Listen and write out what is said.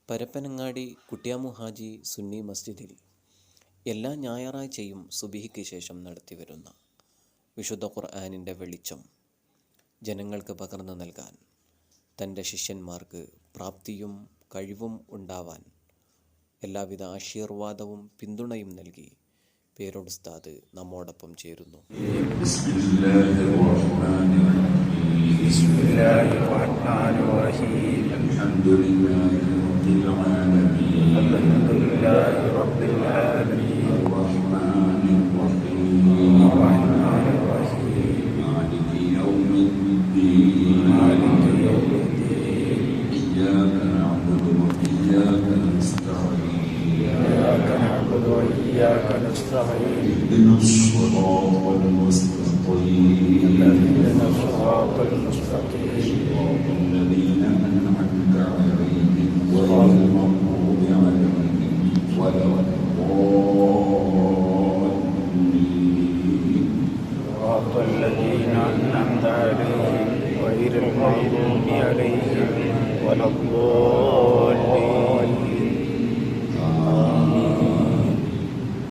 പരപ്പനങ്ങാടി കുട്യാമു ഹാജി സുന്നി മസ്ജിദിൽ എല്ലാ ഞായറാഴ്ചയും സുബഹിക്ക് ശേഷം നടത്തിവരുന്ന വിശുദ്ധ ഖുർആനിൻ്റെ വെളിച്ചം ജനങ്ങൾക്ക് പകർന്നു നൽകാൻ തൻ്റെ ശിഷ്യന്മാർക്ക് പ്രാപ്തിയും കഴിവും ഉണ്ടാവാൻ എല്ലാവിധ ആശീർവാദവും പിന്തുണയും നൽകി പേരോട് ഉസ്താദ് നമ്മോടൊപ്പം ചേരുന്നു. اهدنا الصراط المستقيم صراط الذين أنعمت عليهم غير المغضوب عليهم ولا الضالين صراط الذين أنعمت عليهم غير المغضوب عليهم ولا الضالين.